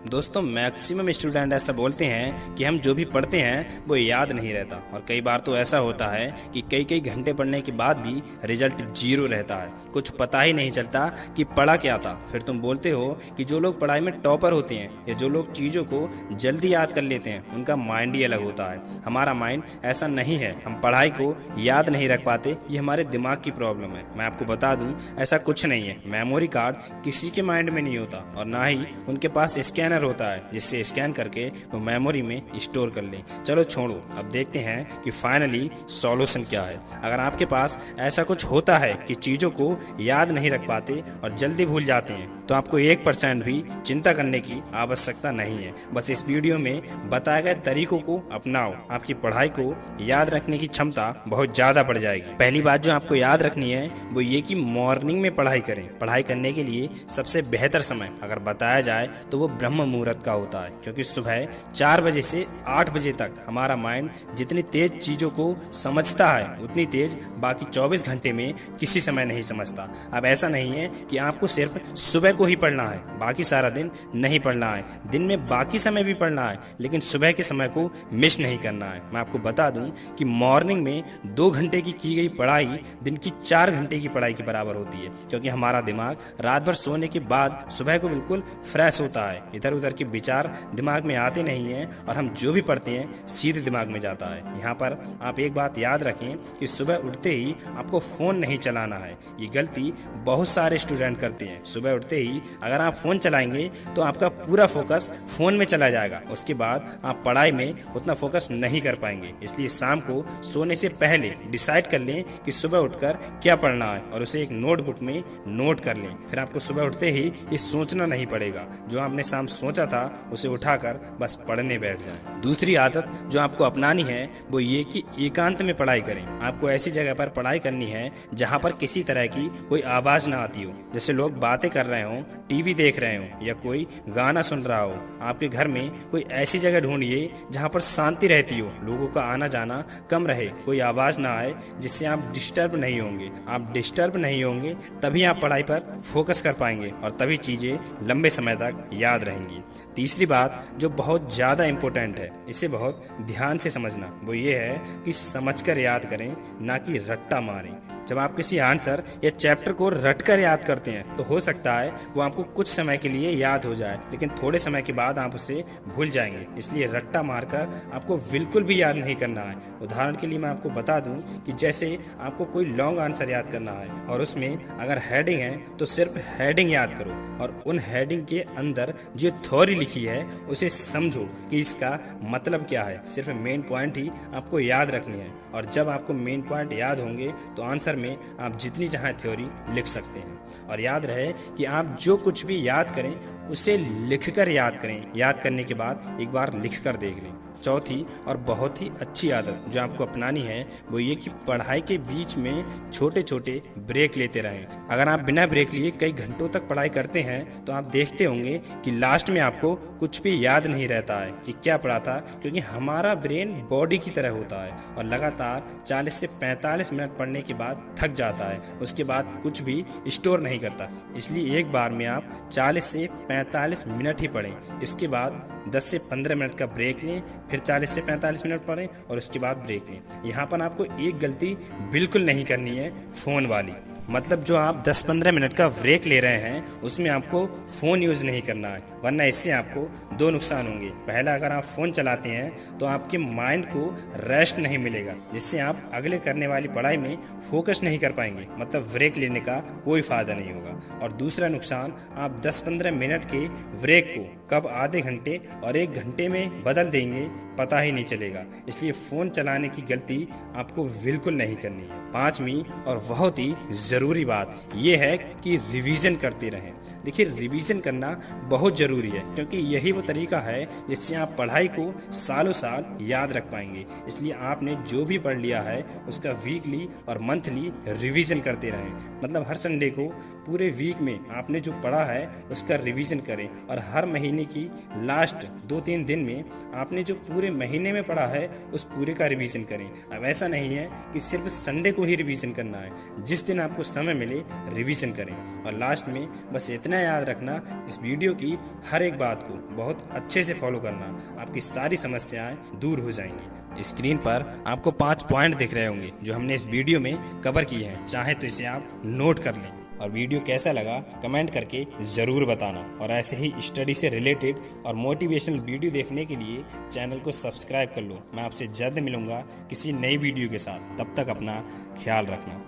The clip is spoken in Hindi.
दोस्तों मैक्सिमम स्टूडेंट ऐसा बोलते हैं कि हम जो भी पढ़ते हैं वो याद नहीं रहता, और कई बार तो ऐसा होता है कि कई कई घंटे पढ़ने के बाद भी रिजल्ट जीरो रहता है। कुछ पता ही नहीं चलता कि पढ़ा क्या था। फिर तुम बोलते हो कि जो लोग पढ़ाई में टॉपर होते हैं या जो लोग चीज़ों को जल्दी याद कर लेते हैं उनका माइंड ही अलग होता है। हमारा माइंड ऐसा नहीं है, हम पढ़ाई को याद नहीं रख पाते, ये हमारे दिमाग की प्रॉब्लम है। मैं आपको बता दूं ऐसा कुछ नहीं है। मेमोरी कार्ड किसी के माइंड में नहीं होता और ना ही उनके पास स्कैनर होता है जिससे स्कैन करके वो मेमोरी में स्टोर कर लें। चलो छोड़ो, अब देखते हैं कि फाइनली सॉल्यूशन क्या है। अगर आपके पास ऐसा कुछ होता है कि चीज़ों को याद नहीं रख पाते और जल्दी भूल जाते हैं तो आपको 1% भी चिंता करने की आवश्यकता नहीं है। बस इस वीडियो में बताए गए तरीकों को अपनाओ, आपकी पढ़ाई को याद रखने की क्षमता बहुत ज़्यादा बढ़ जाएगी। पहली बात जो आपको याद रखनी है वो ये कि मॉर्निंग में पढ़ाई करें। पढ़ाई करने के लिए सबसे बेहतर समय अगर बताया जाए तो वो ब्रह्म मुहूर्त का होता है, क्योंकि सुबह 4 बजे से 8 बजे तक हमारा माइंड जितनी तेज चीज़ों को समझता है उतनी तेज बाकी 24 घंटे में किसी समय नहीं समझता। अब ऐसा नहीं है कि आपको सिर्फ सुबह को ही पढ़ना है, बाकी सारा दिन नहीं पढ़ना है। दिन में बाकी समय भी पढ़ना है लेकिन सुबह के समय को मिस नहीं करना है। मैं आपको बता दूं कि मॉर्निंग में 2 घंटे की गई पढ़ाई दिन की 4 घंटे की पढ़ाई के बराबर होती है, क्योंकि हमारा दिमाग रात भर सोने के बाद सुबह को बिल्कुल फ्रेश होता है। इधर उधर के विचार दिमाग में आते नहीं हैं और हम जो भी पढ़ते हैं सीधे दिमाग में जाता है। यहाँ पर आप एक बात याद रखें कि सुबह उठते ही आपको फ़ोन नहीं चलाना है। ये गलती बहुत सारे स्टूडेंट करते हैं। सुबह उठते ही अगर आप फ़ोन चलाएंगे तो आपका पूरा फोकस फ़ोन में चला जाएगा, उसके बाद आप पढ़ाई में उतना फोकस नहीं कर पाएंगे। इसलिए शाम को सोने से पहले डिसाइड कर लें कि सुबह उठकर क्या पढ़ना है और उसे एक नोटबुक में नोट कर लें। फिर आपको सुबह उठते ही ये सोचना नहीं पड़ेगा, जो आपने शाम सोचा था उसे उठाकर बस पढ़ने बैठ जाएं। दूसरी आदत जो आपको अपनानी है वो ये कि एकांत में पढ़ाई करें। आपको ऐसी जगह पर पढ़ाई करनी है जहाँ पर किसी तरह की कोई आवाज़ ना आती हो, जैसे लोग बातें कर रहे हों, टीवी देख रहे हों या कोई गाना सुन रहा हो। आपके घर में कोई ऐसी जगह ढूंढिए जहाँ पर शांति रहती हो, लोगों का आना जाना कम रहे, कोई आवाज़ ना आए, जिससे आप डिस्टर्ब नहीं होंगे। आप डिस्टर्ब नहीं होंगे तभी आप पढ़ाई पर फोकस कर पाएंगे और तभी चीज़ें लंबे समय तक याद रहेंगी। तीसरी बात जो बहुत ज़्यादा इम्पोर्टेंट है, इसे बहुत ध्यान से समझना, वो ये है कि समझकर याद करें, ना कि रट्टा मारें। जब आप किसी आंसर या चैप्टर को रटकर याद करते हैं तो हो सकता है वो आपको कुछ समय के लिए याद हो जाए, लेकिन थोड़े समय के बाद आप उसे भूल जाएंगे। इसलिए रट्टा मारकर आपको बिल्कुल भी याद नहीं करना है। उदाहरण के लिए मैं आपको बता दूं कि जैसे आपको कोई लॉन्ग आंसर याद करना है और उसमें अगर हेडिंग है तो सिर्फ हेडिंग याद करो और उन हेडिंग के अंदर जो थ्योरी लिखी है उसे समझो कि इसका मतलब क्या है। सिर्फ मेन पॉइंट ही आपको याद रखनी है और जब आपको मेन पॉइंट याद होंगे तो आंसर में आप जितनी चाहें थ्योरी लिख सकते हैं। और याद रहे कि आप जो कुछ भी याद करें उसे लिखकर याद करें। याद करने के बाद एक बार लिखकर देख लें। चौथी और बहुत ही अच्छी आदत जो आपको अपनानी है वो ये कि पढ़ाई के बीच में छोटे छोटे ब्रेक लेते रहें। अगर आप बिना ब्रेक लिए कई घंटों तक पढ़ाई करते हैं तो आप देखते होंगे कि लास्ट में आपको कुछ भी याद नहीं रहता है कि क्या पढ़ा था, क्योंकि हमारा ब्रेन बॉडी की तरह होता है और लगातार 40 से 45 मिनट पढ़ने के बाद थक जाता है, उसके बाद कुछ भी स्टोर नहीं करता। इसलिए एक बार में आप 40 से 45 मिनट ही पढ़ें, इसके बाद 10 से 15 मिनट का ब्रेक लें, फिर 40 से 45 मिनट पढ़ें और उसके बाद ब्रेक लें। यहाँ पर आपको एक गलती बिल्कुल नहीं करनी है, फ़ोन वाली। मतलब जो आप 10-15 मिनट का ब्रेक ले रहे हैं उसमें आपको फ़ोन यूज़ नहीं करना है, वरना इससे आपको 2 नुकसान होंगे। पहला, अगर आप फ़ोन चलाते हैं तो आपके माइंड को रेस्ट नहीं मिलेगा, जिससे आप अगले करने वाली पढ़ाई में फोकस नहीं कर पाएंगे, मतलब ब्रेक लेने का कोई फ़ायदा नहीं होगा। और दूसरा नुकसान, आप 10-15 मिनट के ब्रेक को कब आधे घंटे और 1 घंटे में बदल देंगे पता ही नहीं चलेगा। इसलिए फ़ोन चलाने की गलती आपको बिल्कुल नहीं करनी है। 5वीं और बहुत ही ज़रूरी बात यह है कि रिवीजन करते रहें। देखिए, रिवीजन करना बहुत ज़रूरी है, क्योंकि यही वो तरीका है जिससे आप पढ़ाई को सालों साल याद रख पाएंगे। इसलिए आपने जो भी पढ़ लिया है उसका वीकली और मंथली रिवीजन करते रहें। मतलब हर संडे को पूरे वीक में आपने जो पढ़ा है उसका रिवीजन करें और हर महीने महीने की लास्ट 2-3 दिन में आपने जो पूरे महीने में पढ़ा है उस पूरे का रिवीजन करें। अब ऐसा नहीं है कि सिर्फ संडे को ही रिवीजन करना है, जिस दिन आपको समय मिले रिवीजन करें। और लास्ट में बस इतना याद रखना, इस वीडियो की हर एक बात को बहुत अच्छे से फॉलो करना, आपकी सारी समस्याएं दूर हो जाएंगी। स्क्रीन पर आपको 5 पॉइंट दिख रहे होंगे जो हमने इस वीडियो में कवर किए हैं, चाहे तो इसे आप नोट कर लें। और वीडियो कैसा लगा कमेंट करके ज़रूर बताना। और ऐसे ही स्टडी से रिलेटेड और मोटिवेशनल वीडियो देखने के लिए चैनल को सब्सक्राइब कर लो। मैं आपसे जल्द मिलूंगा किसी नई वीडियो के साथ, तब तक अपना ख्याल रखना।